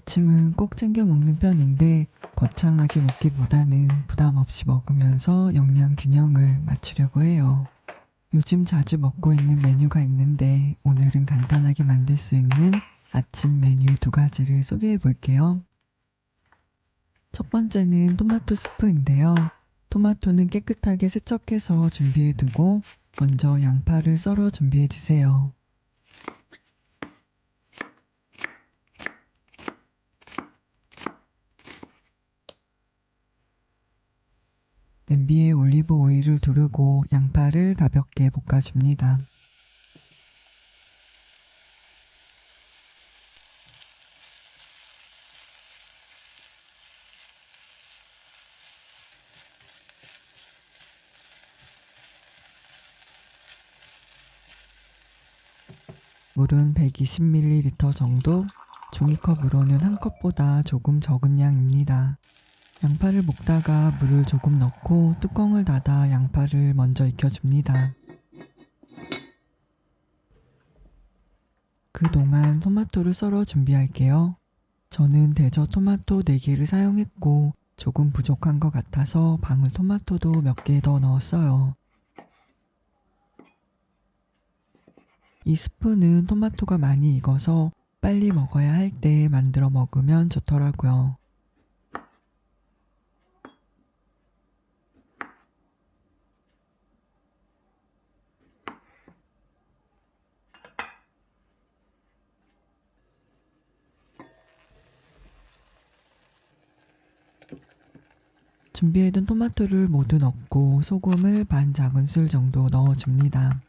아침은 꼭 챙겨 먹는 편인데 거창하게 먹기보다는 부담 없이 먹으면서 영양 균형을 맞추려고 해요. 요즘 자주 먹고 있는 메뉴가 있는데 오늘은 간단하게 만들 수 있는 아침 메뉴 두 가지를 소개해 볼게요. 첫 번째는 토마토 수프인데요. 토마토는 깨끗하게 세척해서 준비해 두고 먼저 양파를 썰어 준비해 주세요. 냄비에 올리브 오일을 두르고 양파를 가볍게 볶아줍니다. 물은 120ml 정도, 종이컵으로는 한 컵보다 조금 적은 양입니다. 양파를 볶다가 물을 조금 넣고 뚜껑을 닫아 양파를 먼저 익혀줍니다. 그동안 토마토를 썰어 준비할게요. 저는 대저 토마토 4개를 사용했고 조금 부족한 것 같아서 방울토마토도 몇 개 더 넣었어요. 이 스프는 토마토가 많이 익어서 빨리 먹어야 할 때 만들어 먹으면 좋더라고요. 준비해둔 토마토를 모두 넣고 소금을 반 작은술 정도 넣어줍니다.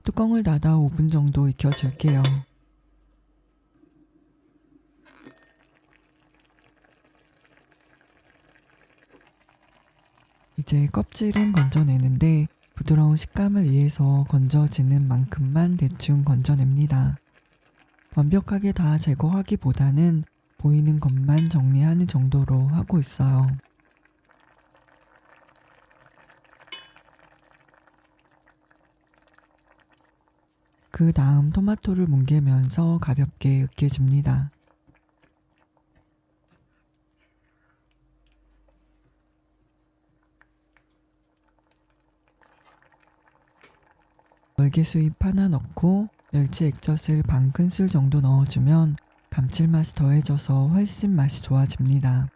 뚜껑을 닫아 5분 정도 익혀줄게요. 이제 껍질은 건져내는데 부드러운 식감을 위해서 건져지는 만큼만 대충 건져냅니다. 완벽하게 다 제거하기보다는 보이는 것만 정리하는 정도로 하고 있어요. 그 다음 토마토를 뭉개면서 가볍게 으깨줍니다. 월계수잎 하나 넣고 멸치 액젓을 반 큰술 정도 넣어주면 감칠맛이 더해져서 훨씬 맛이 좋아집니다.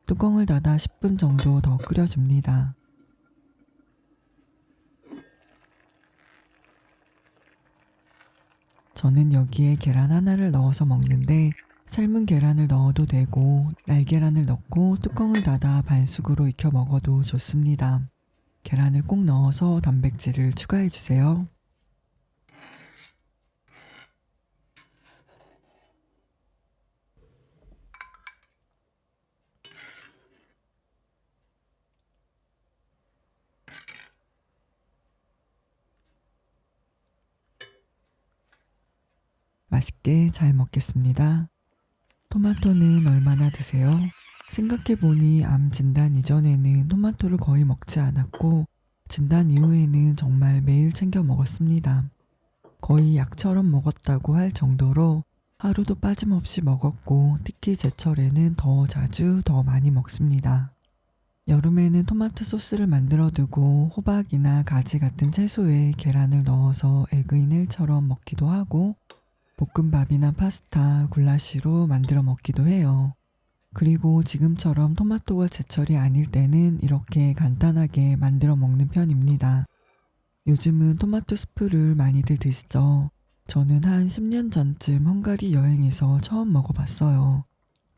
뚜껑을 닫아 10분 정도 더 끓여줍니다. 저는 여기에 계란 하나를 넣어서 먹는데 삶은 계란을 넣어도 되고 날계란을 넣고 뚜껑을 닫아 반숙으로 익혀 먹어도 좋습니다. 계란을 꼭 넣어서 단백질을 추가해주세요. 맛있게 잘 먹겠습니다. 토마토는 얼마나 드세요? 생각해보니 암 진단 이전에는 토마토를 거의 먹지 않았고 진단 이후에는 정말 매일 챙겨 먹었습니다. 거의 약처럼 먹었다고 할 정도로 하루도 빠짐없이 먹었고 특히 제철에는 더 자주 더 많이 먹습니다. 여름에는 토마토 소스를 만들어 두고 호박이나 가지 같은 채소에 계란을 넣어서 에그인헬처럼 먹기도 하고 볶음밥이나 파스타, 굴라시로 만들어 먹기도 해요. 그리고 지금처럼 토마토가 제철이 아닐 때는 이렇게 간단하게 만들어 먹는 편입니다. 요즘은 토마토 스프를 많이들 드시죠? 저는 한 10년 전쯤 헝가리 여행에서 처음 먹어봤어요.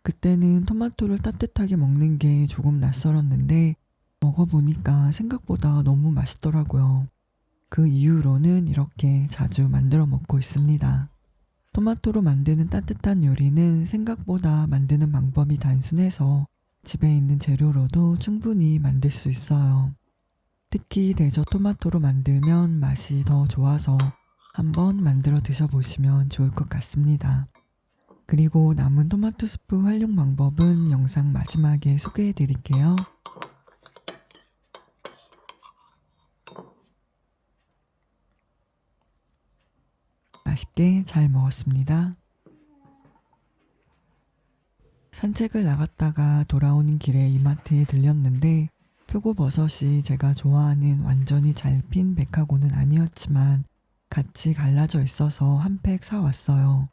그때는 토마토를 따뜻하게 먹는 게 조금 낯설었는데 먹어보니까 생각보다 너무 맛있더라고요. 그 이후로는 이렇게 자주 만들어 먹고 있습니다. 토마토로 만드는 따뜻한 요리는 생각보다 만드는 방법이 단순해서 집에 있는 재료로도 충분히 만들 수 있어요. 특히 대저 토마토로 만들면 맛이 더 좋아서 한번 만들어 드셔보시면 좋을 것 같습니다. 그리고 남은 토마토 스프 활용 방법은 영상 마지막에 소개해 드릴게요. 맛있게 잘 먹었습니다. 산책을 나갔다가 돌아오는 길에 이마트에 들렸는데 표고버섯이 제가 좋아하는 완전히 잘 핀 백하고는 아니었지만 같이 갈라져 있어서 한 팩 사왔어요.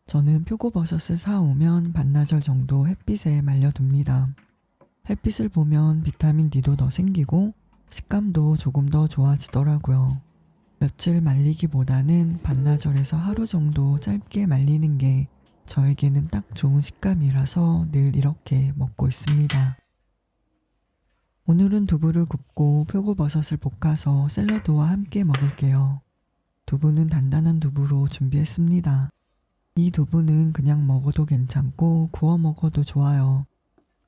저는 표고버섯을 사오면 반나절 정도 햇빛에 말려둡니다. 햇빛을 보면 비타민 D도 더 생기고 식감도 조금 더 좋아지더라고요. 며칠 말리기보다는 반나절에서 하루 정도 짧게 말리는 게 저에게는 딱 좋은 식감이라서 늘 이렇게 먹고 있습니다. 오늘은 두부를 굽고 표고버섯을 볶아서 샐러드와 함께 먹을게요. 두부는 단단한 두부로 준비했습니다. 이 두부는 그냥 먹어도 괜찮고 구워 먹어도 좋아요.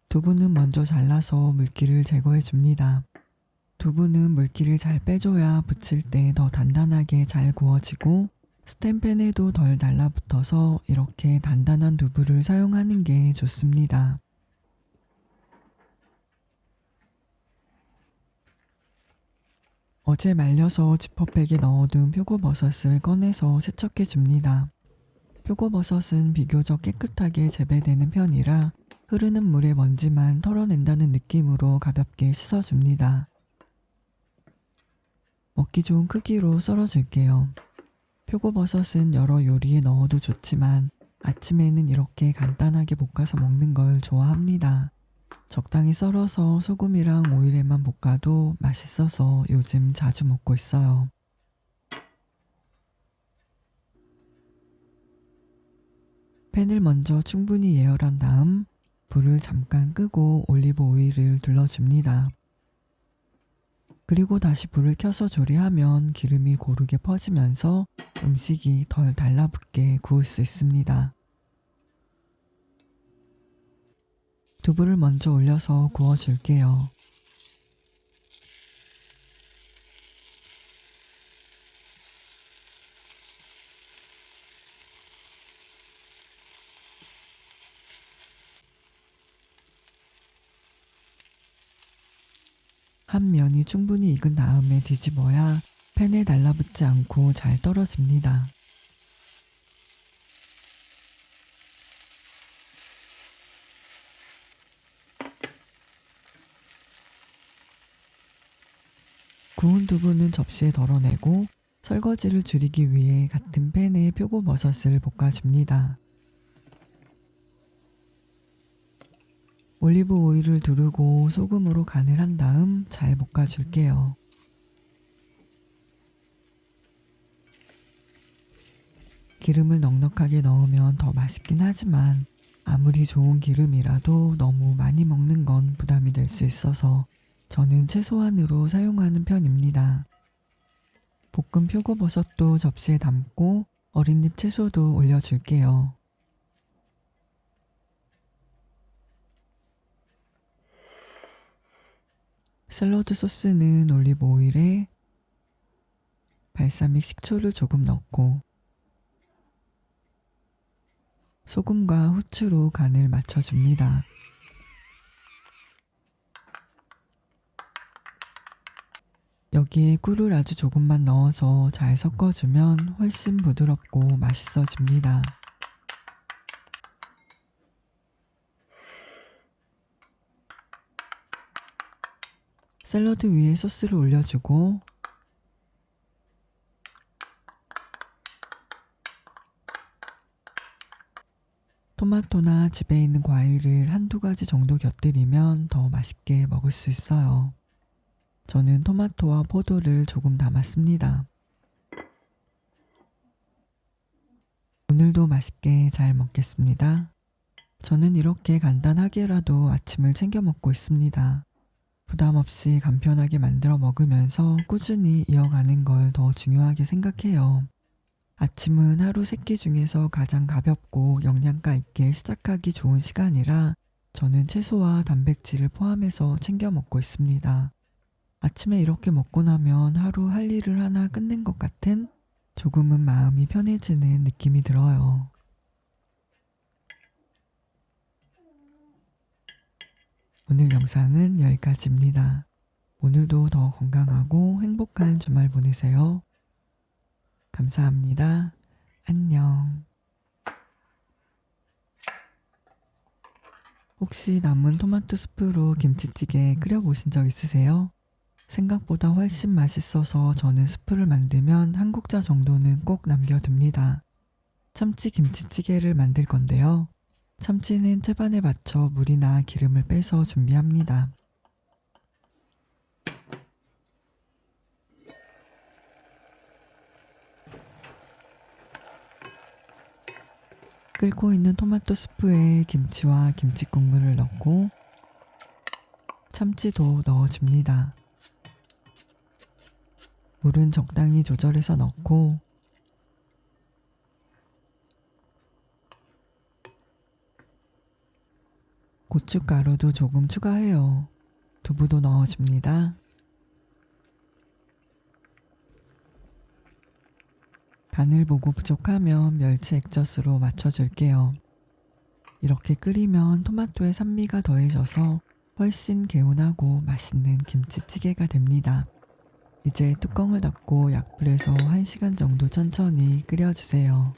두부는 먼저 잘라서 물기를 제거해 줍니다. 두부는 물기를 잘 빼줘야 부칠 때 더 단단하게 잘 구워지고 스텐팬에도 덜 달라붙어서 이렇게 단단한 두부를 사용하는 게 좋습니다. 어제 말려서 지퍼백에 넣어둔 표고버섯을 꺼내서 세척해 줍니다. 표고버섯은 비교적 깨끗하게 재배되는 편이라 흐르는 물의 먼지만 털어낸다는 느낌으로 가볍게 씻어줍니다. 먹기 좋은 크기로 썰어줄게요. 표고버섯은 여러 요리에 넣어도 좋지만 아침에는 이렇게 간단하게 볶아서 먹는 걸 좋아합니다. 적당히 썰어서 소금이랑 오일에만 볶아도 맛있어서 요즘 자주 먹고 있어요. 팬을 먼저 충분히 예열한 다음 불을 잠깐 끄고 올리브 오일을 둘러줍니다. 그리고 다시 불을 켜서 조리하면 기름이 고르게 퍼지면서 음식이 덜 달라붙게 구울 수 있습니다. 두부를 먼저 올려서 구워줄게요. 한 면이 충분히 익은 다음에 뒤집어야 팬에 달라붙지 않고 잘 떨어집니다. 구운 두부는 접시에 덜어내고 설거지를 줄이기 위해 같은 팬에 표고버섯을 볶아줍니다. 올리브 오일을 두르고 소금으로 간을 한 다음 잘 볶아줄게요. 기름을 넉넉하게 넣으면 더 맛있긴 하지만 아무리 좋은 기름이라도 너무 많이 먹는 건 부담이 될 수 있어서 저는 최소한으로 사용하는 편입니다. 볶은 표고버섯도 접시에 담고 어린잎 채소도 올려줄게요. 샐러드 소스는 올리브 오일에 발사믹 식초를 조금 넣고 소금과 후추로 간을 맞춰줍니다. 여기에 꿀을 아주 조금만 넣어서 잘 섞어주면 훨씬 부드럽고 맛있어집니다. 샐러드 위에 소스를 올려주고 토마토나 집에 있는 과일을 한두 가지 정도 곁들이면 더 맛있게 먹을 수 있어요. 저는 토마토와 포도를 조금 담았습니다. 오늘도 맛있게 잘 먹겠습니다. 저는 이렇게 간단하게라도 아침을 챙겨 먹고 있습니다. 부담 없이 간편하게 만들어 먹으면서 꾸준히 이어가는 걸 더 중요하게 생각해요. 아침은 하루 3끼 중에서 가장 가볍고 영양가 있게 시작하기 좋은 시간이라 저는 채소와 단백질을 포함해서 챙겨 먹고 있습니다. 아침에 이렇게 먹고 나면 하루 할 일을 하나 끝낸 것 같은 조금은 마음이 편해지는 느낌이 들어요. 오늘 영상은 여기까지입니다. 오늘도 더 건강하고 행복한 주말 보내세요. 감사합니다. 안녕. 혹시 남은 토마토 스프로 김치찌개 끓여보신 적 있으세요? 생각보다 훨씬 맛있어서 저는 스프를 만들면 한 국자 정도는 꼭 남겨둡니다. 참치 김치찌개를 만들 건데요. 참치는 채반에 맞춰 물이나 기름을 빼서 준비합니다. 끓고 있는 토마토 스프에 김치와 김치 국물을 넣고 참치도 넣어줍니다. 물은 적당히 조절해서 넣고 고춧가루도 조금 추가해요. 두부도 넣어줍니다. 간을 보고 부족하면 멸치 액젓으로 맞춰줄게요. 이렇게 끓이면 토마토의 산미가 더해져서 훨씬 개운하고 맛있는 김치찌개가 됩니다. 이제 뚜껑을 닫고 약불에서 1시간 정도 천천히 끓여주세요.